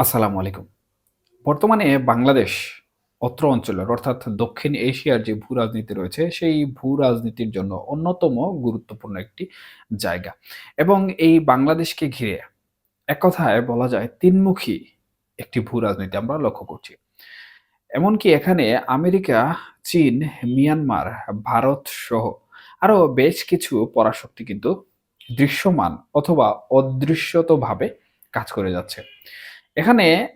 আসসালামু আলাইকুম। বর্তমানে বাংলাদেশ অত্র অঞ্চলের অর্থাৎ দক্ষিণ এশিয়ার যে ভূ-রাজনীতি রয়েছে, সেই ভূ-রাজনীতির জন্য অন্যতম গুরুত্বপূর্ণ একটি জায়গা। এবং এই বাংলাদেশকে ঘিরে এক কথায় বলা যায় তিনমুখী একটি ভূ-রাজনীতি আমরা লক্ষ্য করছি। এমনকি এখানে আমেরিকা, চীন, মিয়ানমার, ভারত সহ আরো বেশ কিছু পরাশক্তি কিন্তু দৃশ্যমান অথবা অদৃশ্যতভাবে কাজ করে যাচ্ছে। এখানে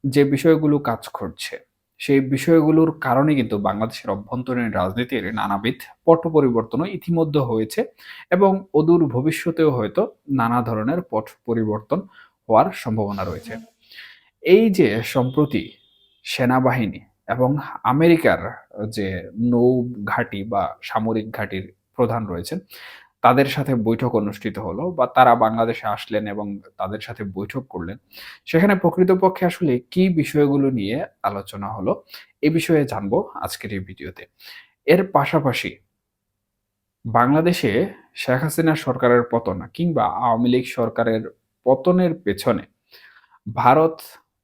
যে বিষয়গুলো কাজ করছে, সেই বিষয়গুলোর কারণে কিন্তু বাংলাদেশের অভ্যন্তরীণ রাজনীতির নানাবিধ পট পরিবর্তনও ইতিমধ্যে হয়েছে এবং অদূর ভবিষ্যতেও হয়তো নানা ধরনের পট পরিবর্তন হওয়ার সম্ভাবনা রয়েছে। এই যে সম্প্রতি সেনাবাহিনী এবং আমেরিকার যে নৌ ঘাঁটি বা সামরিক ঘাঁটির প্রধান রয়েছেন, তাদের সাথে বৈঠক অনুষ্ঠিত হলো বা তারা বাংলাদেশে আসলেন এবং তাদের সাথে বৈঠক করলেন। সেখানে প্রকৃতপক্ষে আসলে কি বিষয়গুলো নিয়ে আলোচনা হলো, এ বিষয়ে জানবো আজকের এই ভিডিওতে। এর পাশাপাশি বাংলাদেশে শেখ হাসিনা সরকারের পতন কিংবা আওয়ামী লীগ সরকারের পতনের পেছনে ভারত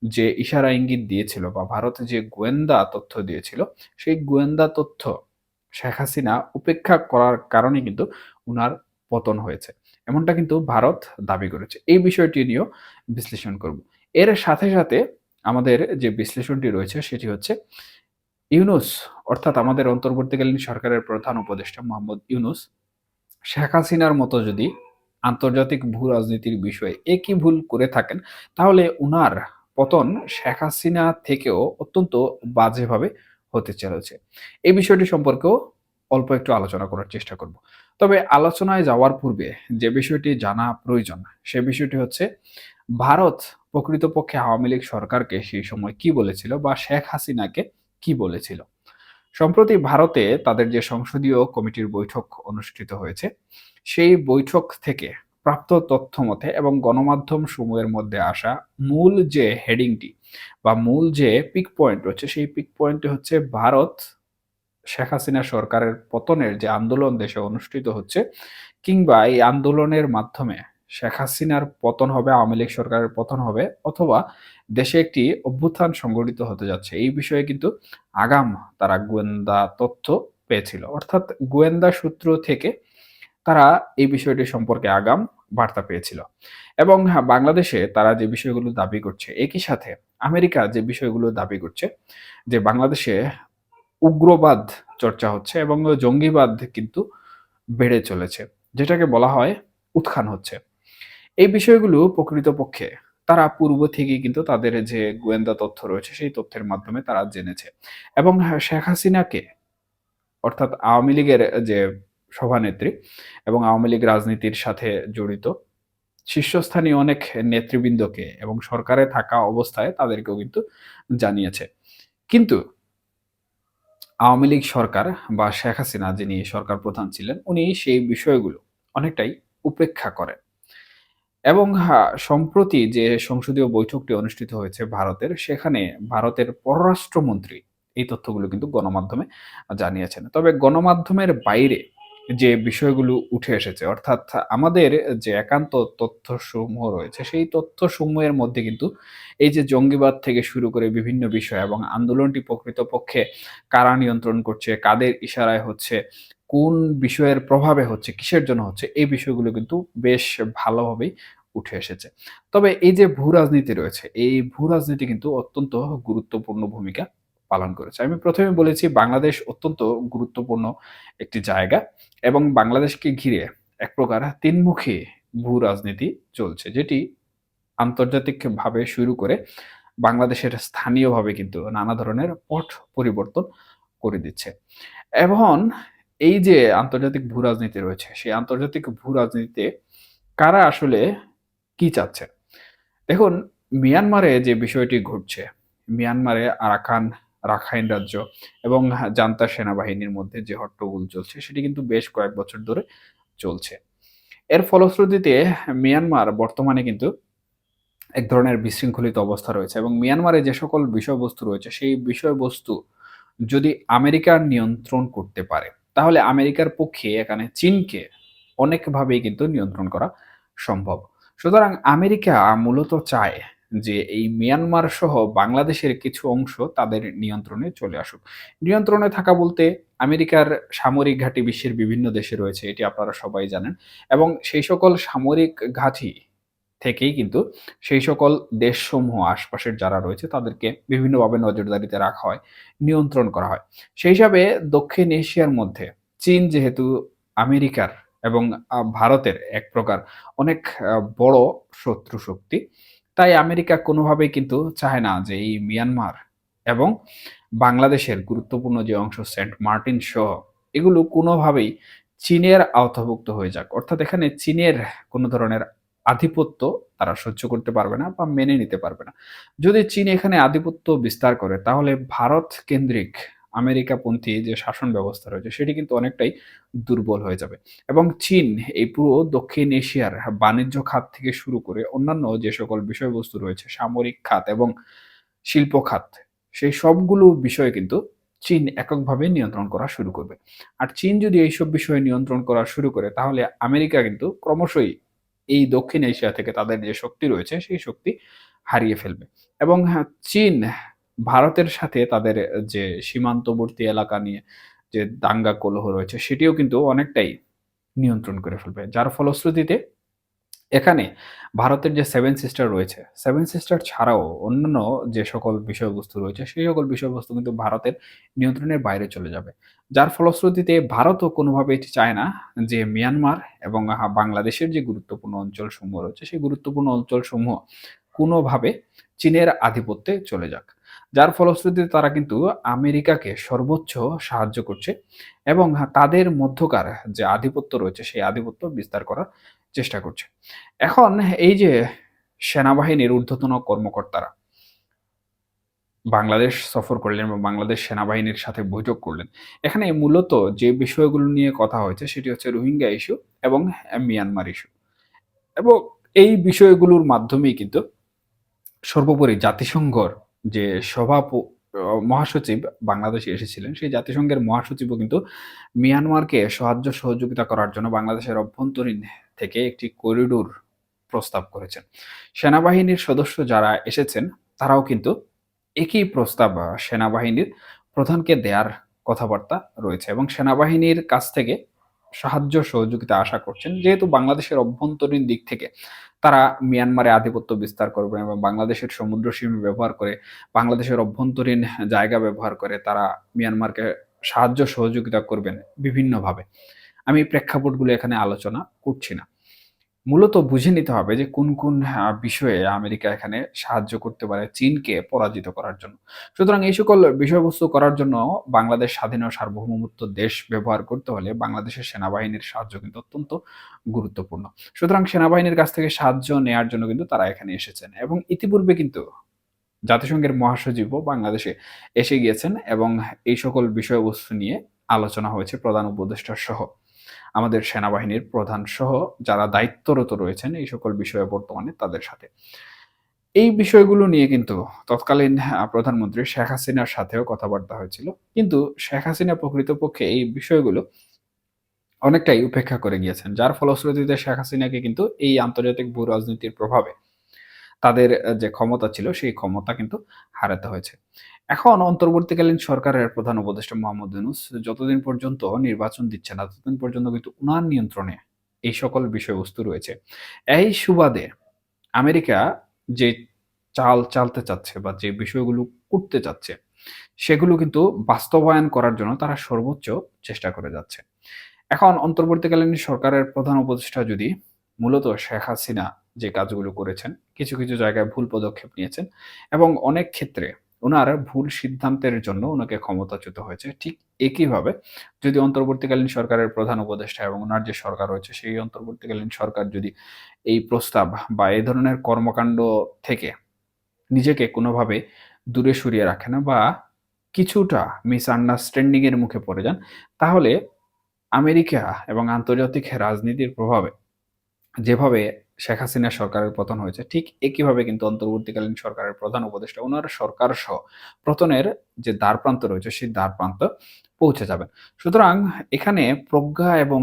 যে ইশারা ইঙ্গিত দিয়েছিল বা ভারত যে গোয়েন্দা তথ্য দিয়েছিল, সেই গোয়েন্দা তথ্য শেখ হাসিনা উপেক্ষা করার কারণে কিন্তু উনার পতন হয়েছে। এমনটা কিন্তু ভারত দাবি করেছে। এই বিষয়টি নিয়েও বিশ্লেষণ করব। এর সাথে, সাথে আমাদের যে বিশ্লেষণটি রয়েছে সেটি হচ্ছে ইউনূস অর্থাৎ আমাদের অন্তর্বর্তীকালীন সরকারের প্রধান উপদেষ্টা মোহাম্মদ ইউনূস শেখ হাসিনার মতো যদি আন্তর্জাতিক ভূ-রাজনীতির বিষয়ে একই ভুল করে থাকেন, তাহলে উনার পতন শেখ হাসিনা থেকেও অত্যন্ত বাজেভাবে হতে চলেছে। এই বিষয়টি সম্পর্কেও অল্প একটু আলোচনা করার চেষ্টা করব। তবে আলোচনায় যাওয়ার পূর্বে যে বিষয়টি জানা প্রয়োজন, সে বিষয়টি হচ্ছে ভারত প্রকৃতপক্ষে আওয়ামী লীগ সরকারকে সেই সময় কি বলেছিল বা শেখ হাসিনাকে কি বলেছিল? সম্প্রতি ভারতে তাদের যে সংসদীয় কমিটির বৈঠক অনুষ্ঠিত হয়েছে, সেই বৈঠক থেকে প্রাপ্ত তথ্য মতে এবং গণমাধ্যম সমূহের মধ্যে আসা মূল যে হেডিংটি বা মূল যে পিক পয়েন্ট রয়েছে, সেই পিক পয়েন্টটি হচ্ছে ভারত শেখ হাসিনা সরকারের পতনের যে আন্দোলন দেশে অনুষ্ঠিত হচ্ছে কিংবা এই আন্দোলনের মাধ্যমে শেখ হাসিনার পতন হবে, আওয়ামী লীগ সরকারের পতন হবে অথবা দেশে একটি অভ্যুত্থান সংগঠিত হতে যাচ্ছে। এই বিষয়ে কিন্তু আগাম তারা গোয়েন্দা তথ্য পেয়েছিল। অর্থাৎ গোয়েন্দা সূত্র থেকে তারা এই বিষয়টি সম্পর্কে আগাম বার্তা পেয়েছিল। এবং হ্যাঁ, বাংলাদেশে তারা যে বিষয়গুলো দাবি করছে, একই সাথে আমেরিকা যে বিষয়গুলো দাবি করছে যে বাংলাদেশে উগ্রবাদ চর্চা হচ্ছে এবং জঙ্গিবাদ কিন্তু বেড়ে চলেছে। যেটাকে বলা হয় উত্থান হচ্ছে। এই বিষয়গুলো প্রকৃতপক্ষে তারা পূর্ব থেকেই কিন্তু তাদের যে গোয়েন্দা তথ্য রয়েছে সেই তথ্যের মাধ্যমে তারা জেনেছে। এবং হ্যাঁ, শেখ হাসিনাকে অর্থাৎ আওয়ামী লীগের যে সভানেত্রী এবং আওয়ামী লীগ রাজনীতির সাথে জড়িত শীর্ষস্থানীয় অনেক নেতৃবৃন্দকে এবং সরকারে থাকা অবস্থায় তাদেরকেও কিন্তু জানিয়েছে। কিন্তু আওয়ামী লীগ সরকার বা শেখ হাসিনা যিনি সরকার প্রধান ছিলেন, উনি সেই বিষয়গুলো অনেকটাই উপেক্ষা করেন। এবং সম্প্রতি যে সংসদীয় বৈঠকটি অনুষ্ঠিত হয়েছে ভারতের, সেখানে ভারতের পররাষ্ট্রমন্ত্রী এই তথ্যগুলো কিন্তু গণমাধ্যমে জানিয়েছেন। তবে গণমাধ্যমের বাইরে যে বিষয়গুলো উঠে এসেছে, অর্থাৎ আমাদের যে একান্ত তথ্যসমূহ রয়েছে, সেই তথ্যসমূহের মধ্যে কিন্তু এই যে জঙ্গিবাদ থেকে শুরু করে বিভিন্ন বিষয় এবং আন্দোলনটি প্রকৃতপক্ষে কারা নিয়ন্ত্রণ করছে, কাদের ইশারায় হচ্ছে, কোন বিষয়ের প্রভাবে হচ্ছে, কিসের জন্য হচ্ছে, এই বিষয়গুলো কিন্তু বেশ ভালোভাবেই উঠে এসেছে। তবে এই যে ভূ-রাজনীতি রয়েছে, এই ভূ-রাজনীতি কিন্তু অত্যন্ত গুরুত্বপূর্ণ ভূমিকা পালন করেছে। আমি ১ম এ বলেছি বাংলাদেশ অত্যন্ত গুরুত্বপূর্ণ একটি জায়গা এবং বাংলাদেশকে ঘিরে এক প্রকার তিনমুখী ভূ-রাজনীতি চলছে। যেটি আন্তর্জাতিকভাবে শুরু করে বাংলাদেশের স্থানীয়ভাবে কিন্তু নানা ধরনের পট পরিবর্তন করে দিচ্ছে। এখন এই যে আন্তর্জাতিক ভূ-রাজনীতি রয়েছে, সেই আন্তর্জাতিক ভূ-রাজনীতিতে কারা আসলে কি চাচ্ছে? দেখুন, মিয়ানমারে যে বিষয়টি ঘটছে, মিয়ানমারে রাখাইন রাজ্য এবং জান্তা সেনাবাহিনীর মধ্যে যে হট্টগোল চলছে, সেটি কিন্তু বেশ কয়েক বছর ধরে চলছে। এর ফলশ্রুতিতে মিয়ানমার বর্তমানে কিন্তু এক ধরনের বিশৃঙ্খলিত অবস্থা রয়েছে এবং মিয়ানমারে যে সকল বিষয়বস্তু রয়েছে, সেই বিষয়বস্তু যদি আমেরিকা নিয়ন্ত্রণ করতে পারে, তাহলে আমেরিকার পক্ষে এখানে চীনকে অনেকভাবেই কিন্তু নিয়ন্ত্রণ করা সম্ভব। সুতরাং আমেরিকা মূলত চায় যে এই মিয়ানমার সহ বাংলাদেশের কিছু অংশ তাদের নিয়ন্ত্রণে চলে আসুক। নিয়ন্ত্রণে থাকা বলতে আমেরিকার সামরিক ঘাঁটি বিশ্বের বিভিন্ন দেশে রয়েছে, এটি আপনারা সবাই জানেন। এবং সেই সকল সামরিক ঘাঁটি থেকেই কিন্তু সেই সকল দেশসমূহ আশপাশের যারা রয়েছে তাদেরকে বিভিন্নভাবে নজরদারিতে রাখা হয়, নিয়ন্ত্রণ করা হয়। সেই হিসাবে দক্ষিণ এশিয়ার মধ্যে চীন যেহেতু আমেরিকার এবং ভারতের এক প্রকার অনেক বড় শত্রু শক্তি, তাই আমেরিকা কোনোভাবেই কিন্তু চায় না যে এই মিয়ানমার এবং বাংলাদেশের গুরুত্বপূর্ণ যে অংশ সেন্ট মার্টিন সহ এগুলো কোনোভাবেই চীনের আওতাভুক্ত হয়ে যাক। অর্থাৎ এখানে চীনের কোনো ধরনের আধিপত্য তারা সহ্য করতে পারবে না বা মেনে নিতে পারবে না। যদি চীন এখানে আধিপত্য বিস্তার করে তাহলে ভারত কেন্দ্রিক আমেরিকাপন্থী যে শাসন ব্যবস্থা রয়েছে সেটি কিন্তু অনেকটাই দুর্বল হয়ে যাবে। এবং চীন এই পুরো দক্ষিণ এশিয়ার বাণিজ্য খাত থেকে শুরু করে অন্যান্য যে সকল বিষয়বস্তু রয়েছে, সামরিক খাত এবং শিল্প খাত, সেই সবগুলো বিষয়ে কিন্তু চীন এককভাবে নিয়ন্ত্রণ করা শুরু করবে। আর চীন যদি এইসব বিষয়ে নিয়ন্ত্রণ করা শুরু করে তাহলে আমেরিকা কিন্তু ক্রমশই এই দক্ষিণ এশিয়া থেকে তাদের যে শক্তি রয়েছে সেই শক্তি হারিয়ে ফেলবে। এবং হ্যাঁ, চীন ভারতের সাথে তাদের যে সীমান্তবর্তী এলাকা নিয়ে যে দাঙ্গা কলহ রয়েছে সেটিও কিন্তু অনেকটাই নিয়ন্ত্রণ করে ফেলবে। যার ফলশ্রুতিতে এখানে ভারতের যে সেভেন সিস্টার রয়েছে, সেভেন সিস্টার ছাড়াও অন্যান্য যে সকল বিষয়বস্তু রয়েছে, সেই সকল বিষয়বস্তু কিন্তু ভারতের নিয়ন্ত্রণের বাইরে চলে যাবে। যার ফলশ্রুতিতে ভারতও কোনোভাবে এটি চায় না যে মিয়ানমার এবং বাংলাদেশের যে গুরুত্বপূর্ণ অঞ্চলসমূহ রয়েছে, সেই গুরুত্বপূর্ণ অঞ্চলসমূহ কোনোভাবে চীনের আধিপত্যে চলে যাক। যার ফলশ্রুতিতে তারা কিন্তু আমেরিকাকে সর্বোচ্চ সাহায্য করছে এবং তাদের মধ্যকার যে আধিপত্য রয়েছে, সেই আধিপত্য বিস্তার করার চেষ্টা করছে। এখন এই যে সেনাবাহিনীর ঊর্ধ্বতন কর্মকর্তারা বাংলাদেশ সফর করলেন এবং বাংলাদেশ সেনাবাহিনীর সাথে বৈঠক করলেন। এখানে মূলত যে বিষয়গুলো নিয়ে কথা হয়েছে সেটি হচ্ছে রোহিঙ্গা ইস্যু এবং মিয়ানমার ইস্যু। এবং এই বিষয়গুলোর মাধ্যমেই কিন্তু সর্বোপরি জাতিসংঘর যে মহাসচিব বাংলাদেশে এসেছিলেন, সেই জাতিসংঘের মহাসচিবও কিন্তু মিয়ানমারকে সাহায্য সহযোগিতা করার জন্য বাংলাদেশের অভ্যন্তরীণ থেকে একটি করিডোর প্রস্তাব করেছেন। সেনাবাহিনীর সদস্য যারা এসেছেন তারাও কিন্তু একই প্রস্তাব সেনাবাহিনীর প্রধানকে দেয়ার কথাবার্তা রয়েছে এবং সেনাবাহিনীর কাছ থেকে সাহায্য সহযোগিতা আশা করছেন। যেহেতু বাংলাদেশের অভ্যন্তরীণ দিক থেকে তারা মিয়ানমারে আধিপত্য বিস্তার করবে এবং বাংলাদেশের সমুদ্র সীমা ব্যবহার করে, বাংলাদেশের অভ্যন্তরীণ জায়গা ব্যবহার করে তারা মিয়ানমারকে সাহায্য সহযোগিতা করবেন বিভিন্নভাবে। আমি প্রেক্ষাপটগুলো এখানে আলোচনা করছি না। মূলত বুঝে নিতে হবে যে কোন বিষয়ে আমেরিকা এখানে সাহায্য করতে পারে চীনকে পরাজিত করার জন্য। সুতরাং এই সকল বিষয়বস্তু করার জন্য বাংলাদেশ স্বাধীন ও সার্বভৌমত্ব দেশ ব্যবহার করতে হলে বাংলাদেশের সেনাবাহিনীর সাহায্য কিন্তু অত্যন্ত গুরুত্বপূর্ণ। সুতরাং সেনাবাহিনীর কাছ থেকে সাহায্য নেয়ার জন্য কিন্তু তারা এখানে এসেছেন এবং ইতিপূর্বে কিন্তু জাতিসংঘের মহাসচিবও বাংলাদেশে এসে গিয়েছেন এবং এই সকল বিষয়বস্তু নিয়ে আলোচনা হয়েছে প্রধান উপদেষ্টা সহ। আমাদের সেনাবাহিনীর প্রধান সহ যারা দায়িত্বরত রয়েছেন এই সকল বিষয়ে বর্তমানে তাদের সাথে। এই বিষয়গুলো নিয়ে কিন্তু তৎকালীন প্রধানমন্ত্রী শেখ হাসিনার সাথেও কথাবার্তা হয়েছিল। কিন্তু শেখ হাসিনা প্রকৃতপক্ষে এই বিষয়গুলো অনেকটাই উপেক্ষা করে গিয়েছেন। যার ফলশ্রুতিতে শেখ হাসিনাকে কিন্তু এই আন্তর্জাতিক ভূ-রাজনীতির প্রভাবে তাদের যে ক্ষমতা ছিল সেই ক্ষমতা কিন্তু হারাতে হয়েছে। এখন অন্তর্বর্তীকালীন সরকারের প্রধান উপদেষ্টা মোহাম্মদ ইউনূস যতদিন পর্যন্ত নির্বাচন দিচ্ছে না ততদিন পর্যন্ত কিন্তু উনার নিয়ন্ত্রণে এই সকল বিষয়বস্তু রয়েছে। এই সুবাদে আমেরিকা যে চাল চালতে চাচ্ছে বা যে বিষয়গুলো করতে চাচ্ছে সেগুলো কিন্তু বাস্তবায়ন করার জন্য তারা সর্বোচ্চ চেষ্টা করে যাচ্ছে। এখন অন্তর্বর্তীকালীন সরকারের প্রধান উপদেষ্টা যদি মূলত শেখ হাসিনা যে কাজগুলো করেছেন, কিছু জায়গায় ভুল পদক্ষেপ নিয়েছেন এবং অনেক ক্ষেত্রে উনার ভুল সিদ্ধান্তের জন্য উনাকে ক্ষমতাচ্যুত হয়েছে। ঠিক একইভাবে যদি অন্তর্বর্তীকালীন সরকারের প্রধান উপদেষ্টা এবং উনার যে সরকার রয়েছে সেই অন্তর্বর্তীকালীন সরকার যদি এই প্রস্তাব বা এই ধরনের কর্মকাণ্ড থেকে নিজেকে কোনোভাবে দূরে সরিয়ে রাখে না বা কিছুটা মিসআন্ডারস্ট্যান্ডিং এর মুখে পড়ে যান, তাহলে আমেরিকা এবং আন্তর্জাতিক রাজনীতির প্রভাবে যেভাবে শেখ হাসিনা সরকারের পতন হয়েছে, ঠিক একইভাবে কিন্তু অন্তর্বর্তীকালীন সরকারের প্রধান উপদেষ্টা উনার সরকারসহ পতনের যে দ্বারপ্রান্ত রয়েছে, সেই দ্বারপ্রান্ত পৌঁছে যাবেন। সুতরাং এখানে প্রজ্ঞা এবং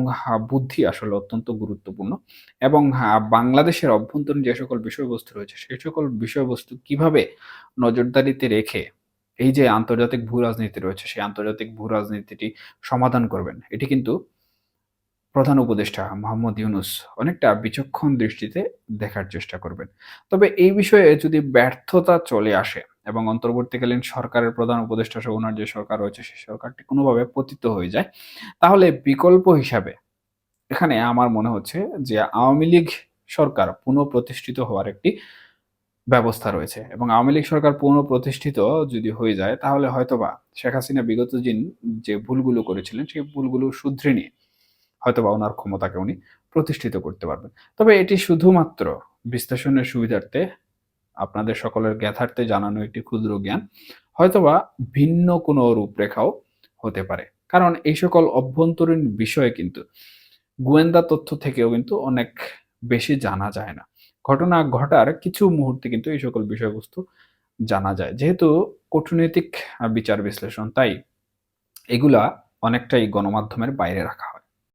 বুদ্ধি আসলে অত্যন্ত গুরুত্বপূর্ণ এবং বাংলাদেশের অভ্যন্তরীণ যে সকল বিষয়বস্তু রয়েছে, সেই সকল বিষয়বস্তু কিভাবে নজরদারিতে রেখে এই যে আন্তর্জাতিক ভূ-রাজনীতি রয়েছে, সেই আন্তর্জাতিক ভূ-রাজনীতিটি সমাধান করবেন। এটি কিন্তু প্রধান উপদেষ্টা মোহাম্মদ ইউনূস অনেকটা বিচক্ষণ দৃষ্টিতে দেখার চেষ্টা করবেন। তবে এই বিষয়ে যদি ব্যর্থতা চলে আসে এবং অন্তর্বর্তীকালীন সরকারের প্রধান উপদেষ্টা সহ উনার যে সরকার রয়েছে, সেই সরকারটি কোনোভাবে পতিত হয়ে যায়, তাহলে বিকল্প হিসাবে এখানে আমার মনে হচ্ছে যে আওয়ামী লীগ সরকার পুনঃপ্রতিষ্ঠিত হওয়ার একটি ব্যবস্থা রয়েছে এবং আওয়ামী লীগ সরকার পুনঃপ্রতিষ্ঠিত যদি হয়ে যায়, তাহলে হয়তোবা শেখ হাসিনা বিগত দিন যে ভুলগুলো করেছিলেন, সেই ভুলগুলো শুধরে নিয়ে হয়তোবা উনার ক্ষমতাকে উনি প্রতিষ্ঠিত করতে পারবেন। তবে এটি শুধুমাত্র বিশ্লেষণের সুবিধার্থে, আপনাদের সকলের জ্ঞাতার্থে জানানো একটি ক্ষুদ্র জ্ঞান। হয়তোবা ভিন্ন কোনো রূপরেখাও হতে পারে। কারণ এই সকল অভ্যন্তরীণ বিষয়ে কিন্তু গোয়েন্দা তথ্য থেকেও কিন্তু অনেক বেশি জানা যায় না। ঘটনা ঘটার কিছু মুহূর্তে কিন্তু এই সকল বিষয়বস্তু জানা যায়। যেহেতু কূটনৈতিক বিচার বিশ্লেষণ, তাই এগুলা অনেকটাই গণমাধ্যমের বাইরে রাখা হয়।